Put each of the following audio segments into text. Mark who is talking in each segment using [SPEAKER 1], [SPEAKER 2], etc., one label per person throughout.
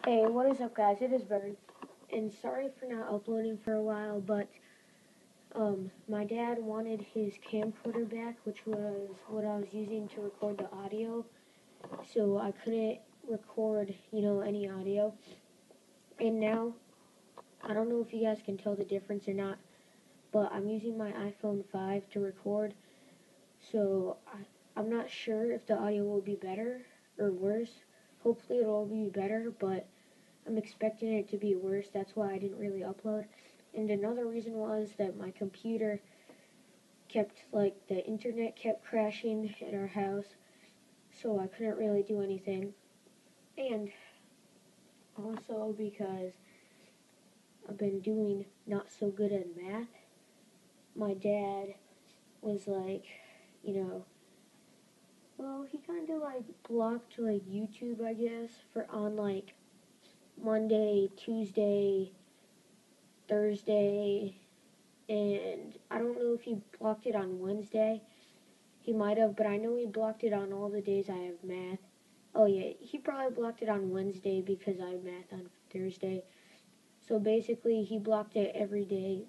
[SPEAKER 1] Hey, what is up, guys? It is Burnnn, and sorry for not uploading for a while, but my dad wanted his camcorder back, which was what I was using to record the audio, so I couldn't record, any audio. And now, I don't know if you guys can tell the difference or not, but I'm using my iPhone 5 to record, so I'm not sure if the audio will be better or worse. Hopefully it'll be better, but I'm expecting it to be worse. That's why I didn't really upload. And another reason was that my computer the internet kept crashing at our house, so I couldn't really do anything. And also because I've been doing not so good at math, my dad was like, well, he kind of blocked YouTube, I guess, for on Monday, Tuesday, Thursday, and I don't know if he blocked it on Wednesday. He might have, but I know he blocked it on all the days I have math. Oh yeah, he probably blocked it on Wednesday because I have math on Thursday. So basically, he blocked it every day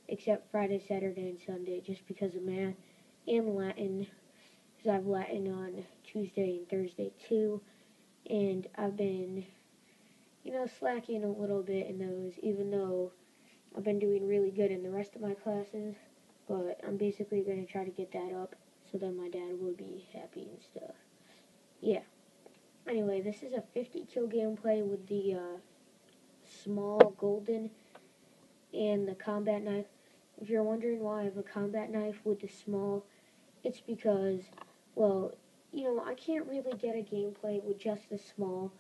[SPEAKER 1] except Friday, Saturday, and Sunday just because of math and Latin, because I have Latin on Tuesday and Thursday too. And I've been, slacking a little bit in those, even though I've been doing really good in the rest of my classes. But I'm basically going to try to get that up so that my dad will be happy and stuff. Yeah. Anyway, this is a 50 kill gameplay with the small golden and the combat knife. If you're wondering why I have a combat knife with the small, it's because, well, I can't really get a gameplay with just the small,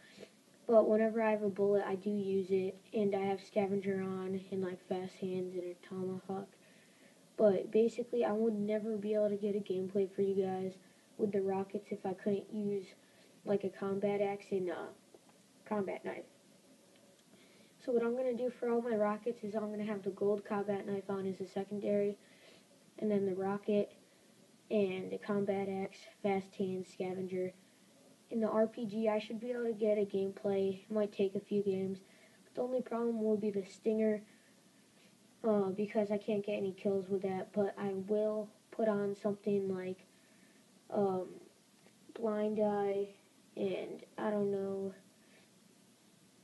[SPEAKER 1] but whenever I have a bullet, I do use it, and I have scavenger on, and fast hands and a tomahawk. But basically, I would never be able to get a gameplay for you guys with the rockets if I couldn't use a combat axe and a combat knife. So what I'm going to do for all my rockets is I'm going to have the gold combat knife on as a secondary, and then the rocket and the combat axe, fast hands, scavenger. In the RPG, I should be able to get a gameplay. It might take a few games. But the only problem will be the stinger, because I can't get any kills with that. But I will put on something like blind eye, and I don't know.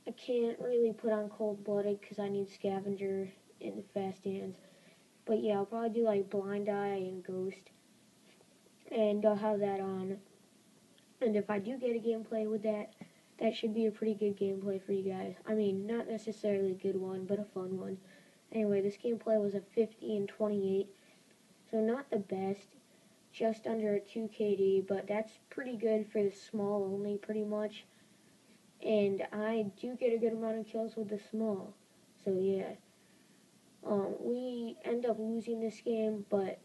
[SPEAKER 1] I can't really put on cold-blooded because I need scavenger and fast hands. But yeah, I'll probably do blind eye and ghost, and I'll have that on. And if I do get a gameplay with that, that should be a pretty good gameplay for you guys. I mean, not necessarily a good one, but a fun one. Anyway, this gameplay was a 50 and 28, so not the best, just under a 2 KD, but that's pretty good for the small only, pretty much. And I do get a good amount of kills with the small, so yeah. We end up losing this game, but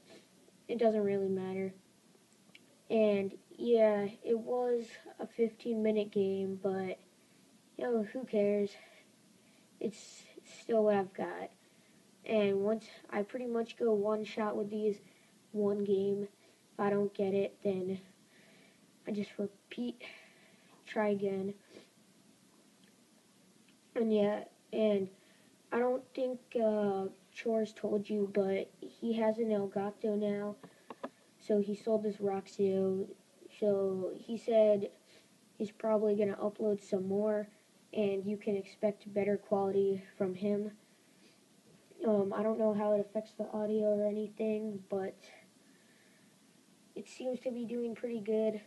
[SPEAKER 1] it doesn't really matter. And yeah, it was a 15-minute game, but who cares? It's still what I've got. And once I pretty much go one shot with these one game, if I don't get it, then I just repeat, try again. And yeah, and I don't think Chores told you, but he has an Elgato now. So he sold his Roxio. So he said he's probably going to upload some more, and you can expect better quality from him. I don't know how it affects the audio or anything, but it seems to be doing pretty good.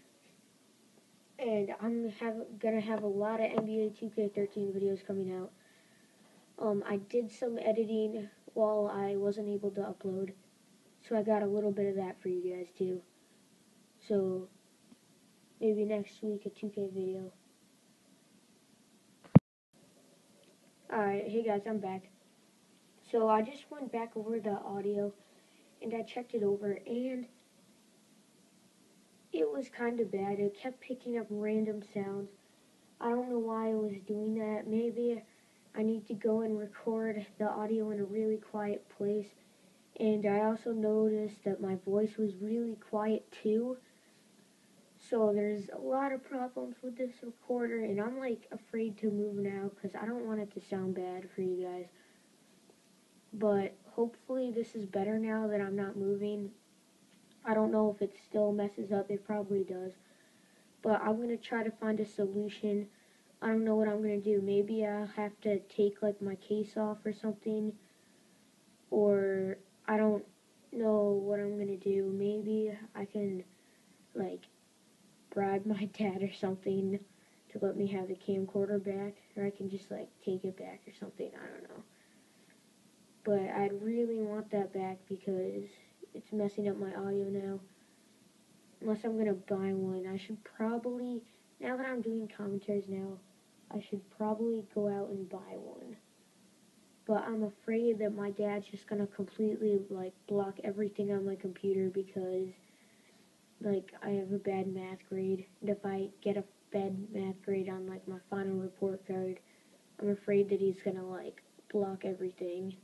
[SPEAKER 1] And I'm going to have a lot of NBA 2K13 videos coming out. I did some editing while I wasn't able to upload, so I got a little bit of that for you guys too. So maybe next week a 2K video. Alright, hey guys, I'm back. So I just went back over the audio and I checked it over, and it was kind of bad. It kept picking up random sounds. I don't know why it was doing that. Maybe I need to go and record the audio in a really quiet place. And I also noticed that my voice was really quiet too. So there's a lot of problems with this recorder, and I'm like afraid to move now because I don't want it to sound bad for you guys. But hopefully this is better now that I'm not moving. I don't know if it still messes up. It probably does. But I'm going to try to find a solution. I don't know what I'm going to do. Maybe I'll have to take like my case off or something. Or I don't know what I'm going to do. Maybe I can like bribe my dad or something to let me have the camcorder back. Or I can just like take it back or something. I don't know. But I'd really want that back because it's messing up my audio now. Unless I'm gonna buy one, I should probably, now that I'm doing commentaries now, I should probably go out and buy one. But I'm afraid that my dad's just gonna completely like block everything on my computer because like I have a bad math grade, and if I get a bad math grade on like my final report card, I'm afraid that he's gonna like block everything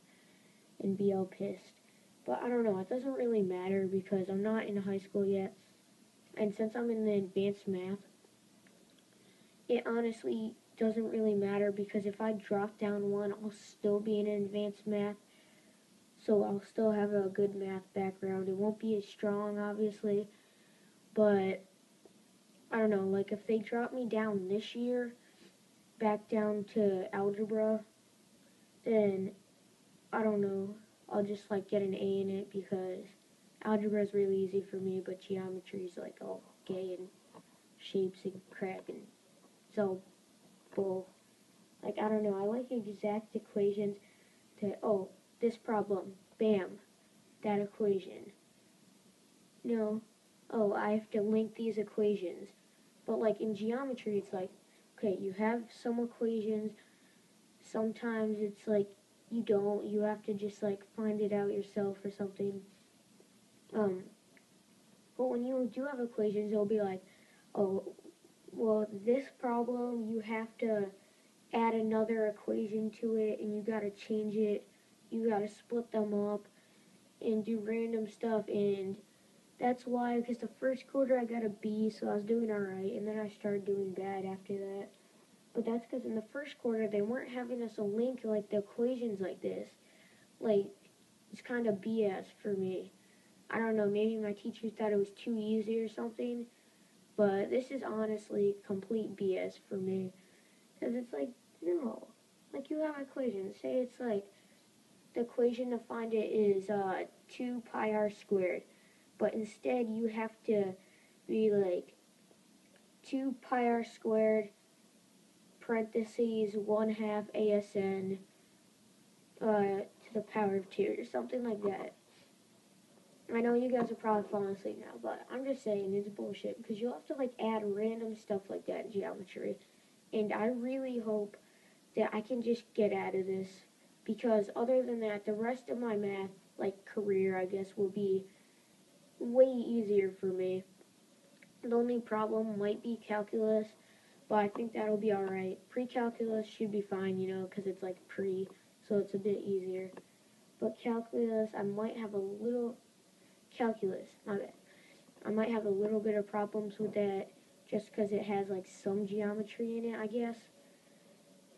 [SPEAKER 1] and be all pissed. But I don't know, it doesn't really matter because I'm not in high school yet. And since I'm in the advanced math, it honestly doesn't really matter because if I drop down one, I'll still be in advanced math. So I'll still have a good math background. It won't be as strong, obviously, but I don't know, like if they drop me down this year, back down to algebra, then I don't know, I'll just like get an A in it because algebra is really easy for me, but geometry is like all gay and shapes and crap and it's all bull. Like, I don't know, I like exact equations to, oh, this problem, bam, that equation. No, oh, I have to link these equations. But, like, in geometry, it's like, okay, you have some equations, sometimes it's like, you don't, you have to just, like, find it out yourself or something. But when you do have equations, it'll be like, oh, well, this problem, you have to add another equation to it and you gotta change it, you gotta split them up and do random stuff, and that's why, because the first quarter I got a B, so I was doing alright, and then I started doing bad after that. But that's because in the first quarter they weren't having us link like the equations like this. Like, it's kind of BS for me. I don't know, maybe my teacher thought it was too easy or something, but this is honestly complete BS for me. Because it's like, no. Like, you have equations. Say it's like, the equation to find it is 2 pi r squared. But instead, you have to be like 2 pi r squared, parentheses, 1/2 ASN to the power of 2, or something like that. I know you guys are probably falling asleep now, but I'm just saying it's bullshit because you'll have to like add random stuff like that in geometry. And I really hope that I can just get out of this because other than that, the rest of my math, like career, I guess, will be way easier for me. The only problem might be calculus, but I think that'll be alright. Pre-calculus should be fine, you know, because it's like pre, so it's a bit easier. But calculus, I might have a little, calculus, my bad. I might have a little bit of problems with that just because it has like some geometry in it, I guess.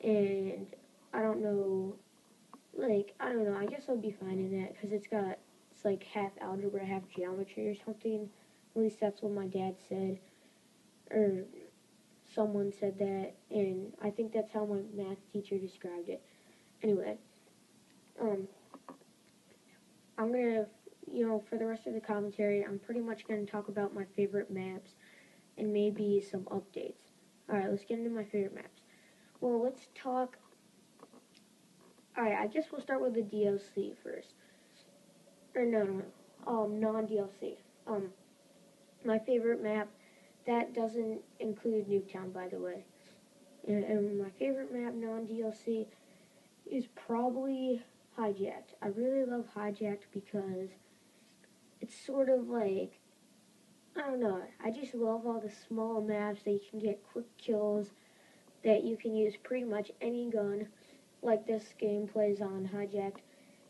[SPEAKER 1] And I don't know, like, I don't know, I guess I'll be fine in that because it's like half algebra, half geometry or something. At least that's what my dad said, or someone said that, and I think that's how my math teacher described it. Anyway, I'm gonna, you know, for the rest of the commentary, I'm pretty much gonna talk about my favorite maps and maybe some updates. Alright, let's get into my favorite maps. Well, let's talk. Alright, I guess we'll start with the DLC first. Or no, non-DLC. My favorite map, that doesn't include Nuketown, by the way. And my favorite map, non-DLC, is probably Hijacked. I really love Hijacked because it's sort of like, I don't know, I just love all the small maps that you can get quick kills, that you can use pretty much any gun, like this game plays on Hijacked.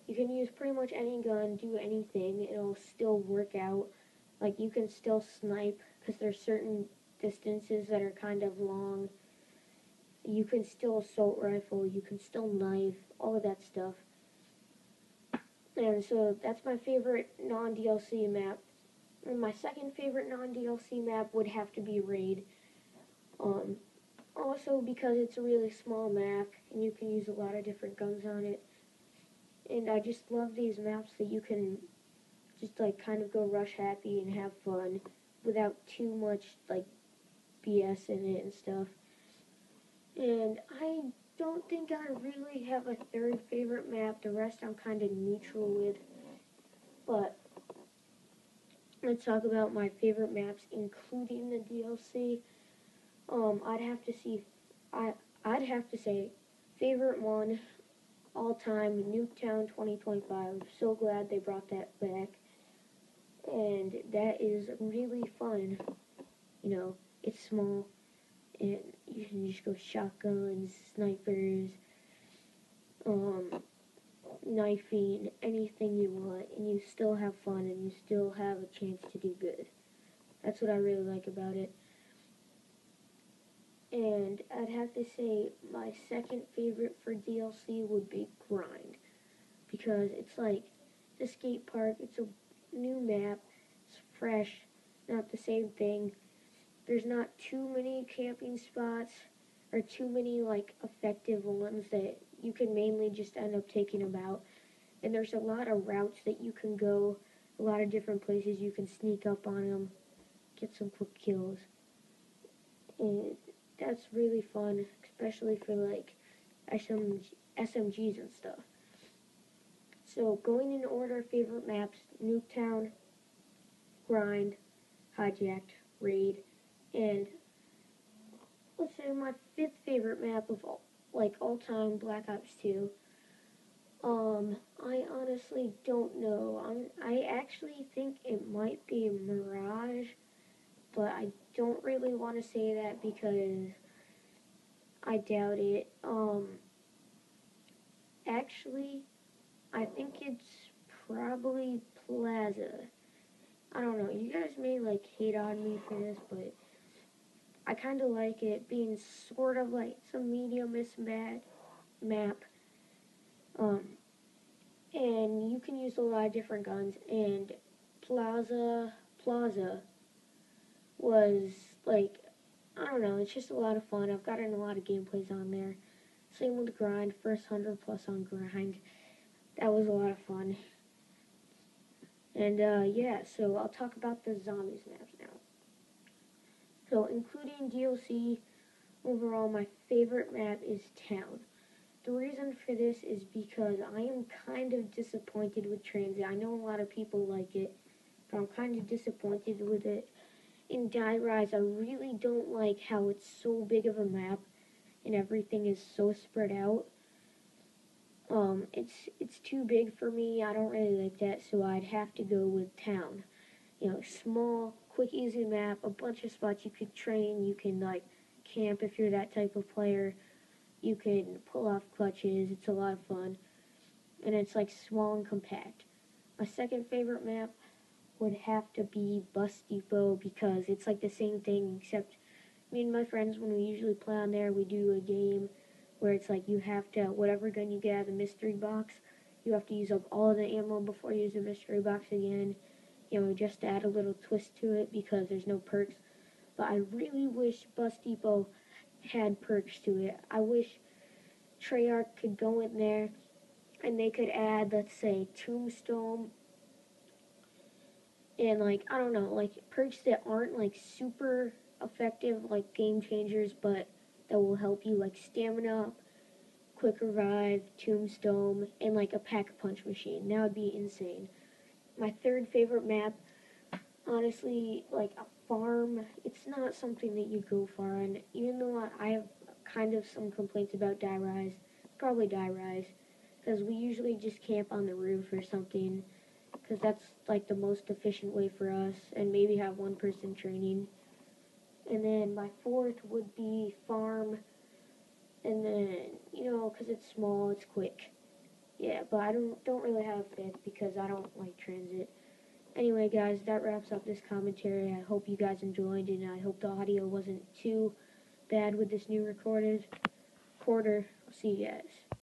[SPEAKER 1] You can use pretty much any gun, do anything, it'll still work out. Like, you can still snipe, because there's certain distances that are kind of long. You can still assault rifle, you can still knife, all of that stuff. And so that's my favorite non-DLC map. And my second favorite non-DLC map would have to be Raid. Um, Also because it's a really small map and you can use a lot of different guns on it. And I just love these maps that you can just like kind of go rush happy and have fun without too much like BS in it and stuff. And I don't think I really have a third favorite map. The rest I'm kind of neutral with. But let's talk about my favorite maps, including the DLC. I'd have to see, I'd have to say, favorite one all time, Nuketown 2025. I'm so glad they brought that back, and that is really fun. You know, it's small, and you can just go shotguns, snipers, knifing, anything you want, and you still have fun, and you still have a chance to do good. That's what I really like about it. And I'd have to say my second favorite for DLC would be Grind. Because it's like the skate park, it's a new map, it's fresh, not the same thing. There's not too many camping spots or too many like effective ones that you can mainly just end up taking them out. And there's a lot of routes that you can go, a lot of different places you can sneak up on them, get some quick kills. And that's really fun, especially for like SMGs and stuff. So going in order, favorite maps: Nuketown, Grind, Hijacked, Raid, and let's say my fifth favorite map of all time, Black Ops 2. I honestly don't know. I actually think it might be Mirage, but I don't really want to say that because I doubt it. Actually, I think it's probably Plaza. I don't know. You guys may like hate on me for this, but I kind of like it being sort of like some medium-ish map. Um, and you can use a lot of different guns. And Plaza was like, I don't know. It's just a lot of fun. I've gotten a lot of gameplays on there. Same with Grind. First 100 plus on Grind. That was a lot of fun. And yeah, so I'll talk about the zombies maps now. So including DLC, overall my favorite map is Town. The reason for this is because I am kind of disappointed with Transit. I know a lot of people like it, but I'm kind of disappointed with it. In Die Rise, I really don't like how it's so big of a map and everything is so spread out. It's too big for me. I don't really like that, so I'd have to go with Town. You know, small, quick, easy map, a bunch of spots you could train, you can like camp if you're that type of player. You can pull off clutches. It's a lot of fun. And it's like small and compact. My second favorite map would have to be Bus Depot because it's like the same thing except me and my friends, when we usually play on there, we do a game where it's like you have to, whatever gun you get out of the mystery box, you have to use up all of the ammo before you use the mystery box again. You know, just to add a little twist to it because there's no perks. But I really wish Bus Depot had perks to it. I wish Treyarch could go in there and they could add, let's say, Tombstone and like, I don't know, like perks that aren't like super effective, like game changers, but that will help you, like stamina up, quick revive, Tombstone, and like a pack-a-punch machine. That would be insane. My third favorite map, honestly, like a farm, it's not something that you go far on. Even though I have kind of some complaints about Die Rise, probably Die Rise, because we usually just camp on the roof or something, because that's like the most efficient way for us, and maybe have one person training. And then my fourth would be farm, and then, you know, because it's small, it's quick. Yeah, but I don't really have a fifth because I don't like transit. Anyway, guys, that wraps up this commentary. I hope you guys enjoyed, and I hope the audio wasn't too bad with this new recorder. I'll see you guys.